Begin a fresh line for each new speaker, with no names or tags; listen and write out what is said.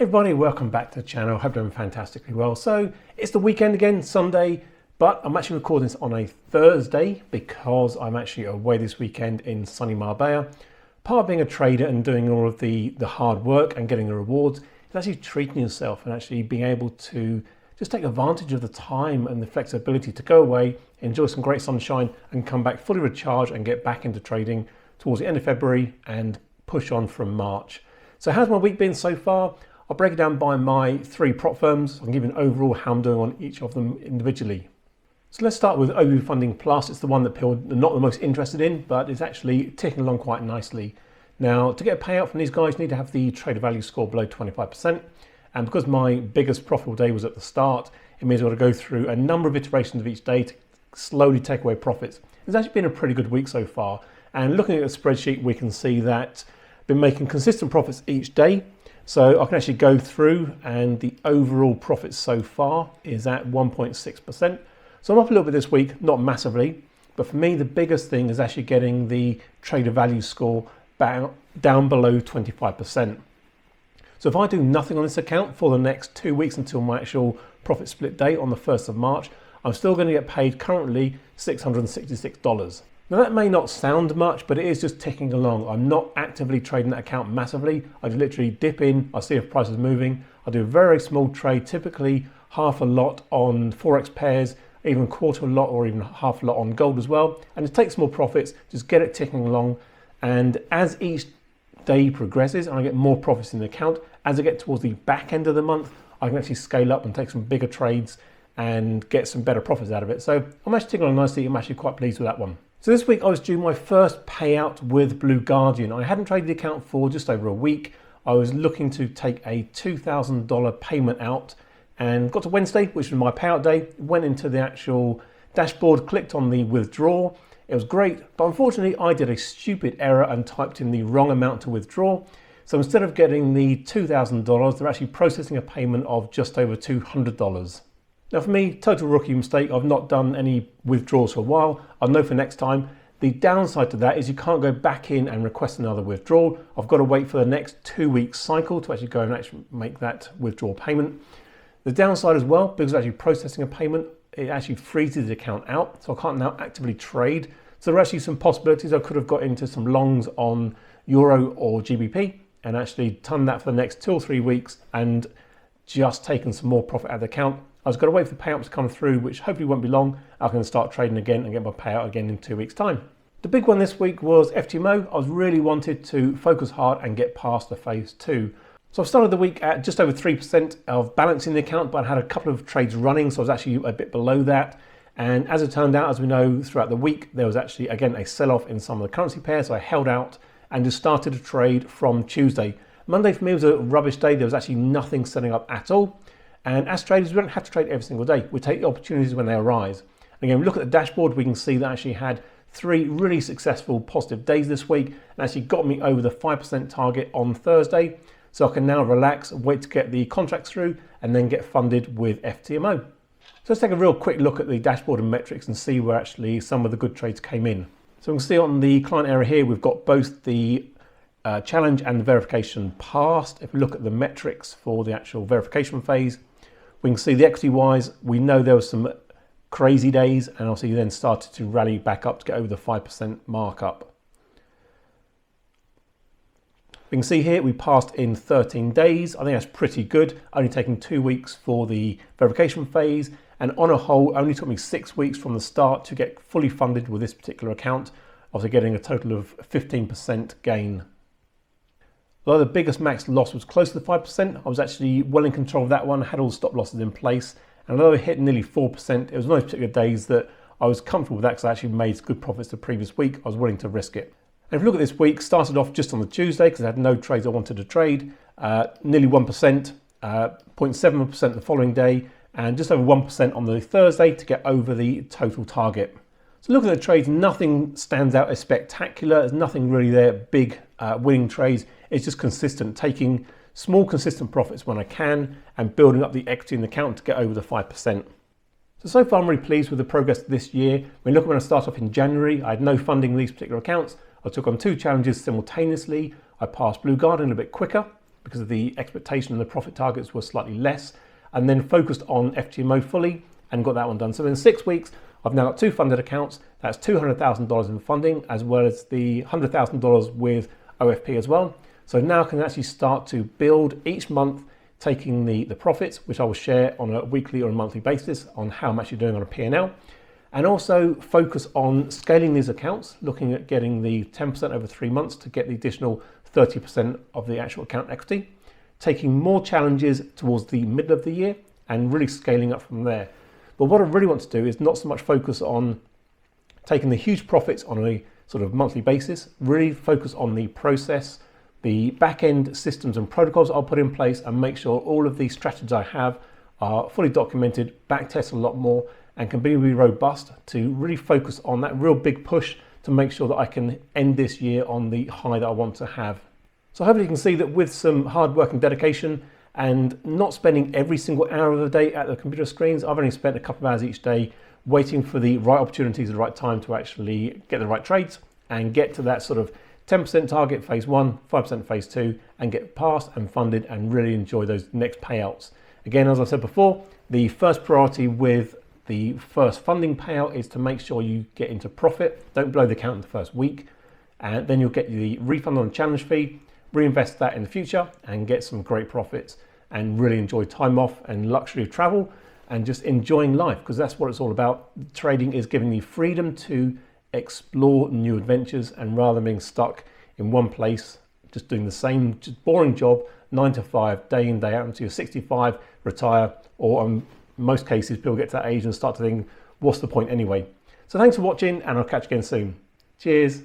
Hey everybody, welcome back to the channel. Hope you're doing fantastically well. So it's the weekend again, Sunday, but I'm actually recording this on a Thursday because I'm actually away this weekend in sunny Marbella. Part of being a trader and doing all of the hard work and getting the rewards is actually treating yourself and actually being able to just take advantage of the time and the flexibility to go away, enjoy some great sunshine and come back fully recharged and get back into trading towards the end of February and push on from March. So how's my week been so far? I'll break it down by my three prop firms. I can give you an overall how I'm doing on each of them individually. So let's start with OU Funding Plus. It's the one that people are not the most interested in, but it's actually ticking along quite nicely. Now, to get a payout from these guys, you need to have the trader value score below 25%. And because my biggest profitable day was at the start, it means I've got to go through a number of iterations of each day to slowly take away profits. It's actually been a pretty good week so far. And looking at the spreadsheet, we can see that I've been making consistent profits each day. So I can actually go through and the overall profit so far is at 1.6%. So I'm up a little bit this week, not massively, but for me, the biggest thing is actually getting the trader value score down below 25%. So if I do nothing on this account for the next 2 weeks until my actual profit split date on the 1st of March, I'm still going to get paid currently $666. Now that may not sound much, but it is just ticking along. I'm not actively trading that account massively. I just literally dip in, I see if price is moving. I do a very small trade, typically half a lot on Forex pairs, even quarter a lot or even half a lot on gold as well. And to take small profits, just get it ticking along. And as each day progresses and I get more profits in the account, as I get towards the back end of the month, I can actually scale up and take some bigger trades and get some better profits out of it. So I'm actually ticking along nicely. I'm actually quite pleased with that one. So this week I was due my first payout with Blue Guardian. I hadn't traded the account for just over a week. I was looking to take a $2,000 payment out and got to Wednesday, which was my payout day, went into the actual dashboard, clicked on the withdraw. It was great, but unfortunately I did a stupid error and typed in the wrong amount to withdraw. So instead of getting the $2,000, they're actually processing a payment of just over $200. Now for me, total rookie mistake. I've not done any withdrawals for a while. I'll know for next time. The downside to that is you can't go back in and request another withdrawal. I've got to wait for the next 2 week cycle to actually go and actually make that withdrawal payment. The downside as well, because actually processing a payment, it actually freezes the account out. So I can't now actively trade. So there are actually some possibilities. I could have got into some longs on Euro or GBP and actually done that for the next 2 or 3 weeks and just taken some more profit out of the account. I was going to wait for the payout to come through, which hopefully won't be long. I can start trading again and get my payout again in 2 weeks' time. The big one this week was FTMO. I was really wanted to focus hard and get past the phase 2. So I started the week at just over 3% of balance in the account, but I had a couple of trades running, so I was actually a bit below that. And as it turned out, as we know, throughout the week, there was actually, again, a sell-off in some of the currency pairs. So I held out and just started to trade from Tuesday. Monday for me was a rubbish day. There was actually nothing setting up at all. And as traders, we don't have to trade every single day. We take the opportunities when they arise. And again, we look at the dashboard, we can see that I actually had 3 really successful positive days this week and actually got me over the 5% target on Thursday. So I can now relax, wait to get the contracts through and then get funded with FTMO. So let's take a real quick look at the dashboard and metrics and see where actually some of the good trades came in. So we can see on the client area here, we've got both the challenge and the verification passed. If we look at the metrics for the actual verification phase, we can see the equity wise, we know there were some crazy days and obviously then started to rally back up to get over the 5% markup. We can see here we passed in 13 days. I think that's pretty good, only taking 2 weeks for the verification phase. And on a whole, only took me 6 weeks from the start to get fully funded with this particular account, obviously getting a total of 15% gain. Although the biggest max loss was close to the 5%, I was actually well in control of that one, had all the stop losses in place. And although it hit nearly 4%, it was one of those particular days that I was comfortable with that because I actually made good profits the previous week. I was willing to risk it. And if you look at this week, started off just on the Tuesday because I had no trades I wanted to trade, nearly 1%, 0.7% the following day, and just over 1% on the Thursday to get over the total target. So looking at the trades, nothing stands out as spectacular. There's nothing really there, big winning trades. It's just consistent, taking small consistent profits when I can and building up the equity in the account to get over the 5%. So far I'm really pleased with the progress this year. When I start off in January, I had no funding in these particular accounts. I took on 2 challenges simultaneously. I passed Blue Guardian a bit quicker. because of the expectation and the profit targets were slightly less, and then focused on FTMO fully and got that one done. So in 6 weeks, I've now got 2 funded accounts. That's $200,000 in funding, as well as the $100,000 with OFP as well. So now I can actually start to build each month, taking the profits, which I will share on a weekly or a monthly basis on how I'm actually doing on a P&L, and also focus on scaling these accounts, looking at getting the 10% over 3 months to get the additional 30% of the actual account equity, taking more challenges towards the middle of the year and really scaling up from there. But what I really want to do is not so much focus on taking the huge profits on a sort of monthly basis, really focus on the process, the back-end systems and protocols I'll put in place, and make sure all of these strategies I have are fully documented, backtested a lot more, and can be really robust to really focus on that real big push to make sure that I can end this year on the high that I want to have. So hopefully you can see that with some hard work and dedication and not spending every single hour of the day at the computer screens, I've only spent a couple of hours each day waiting for the right opportunities at the right time to actually get the right trades and get to that sort of 10% target phase 1, 5% phase 2, and get past and funded and really enjoy those next payouts. Again, as I said before, the first priority with the first funding payout is to make sure you get into profit. Don't blow the account in the first week, and then you'll get the refund on the challenge fee, reinvest that in the future and get some great profits and really enjoy time off and luxury of travel and just enjoying life, because that's what it's all about. Trading is giving you freedom to explore new adventures, and rather than being stuck in one place just doing the same just boring job 9 to 5 day in day out until you're 65, retire, or in most cases people get to that age and start to think, what's the point anyway? So thanks for watching, and I'll catch you again soon. Cheers.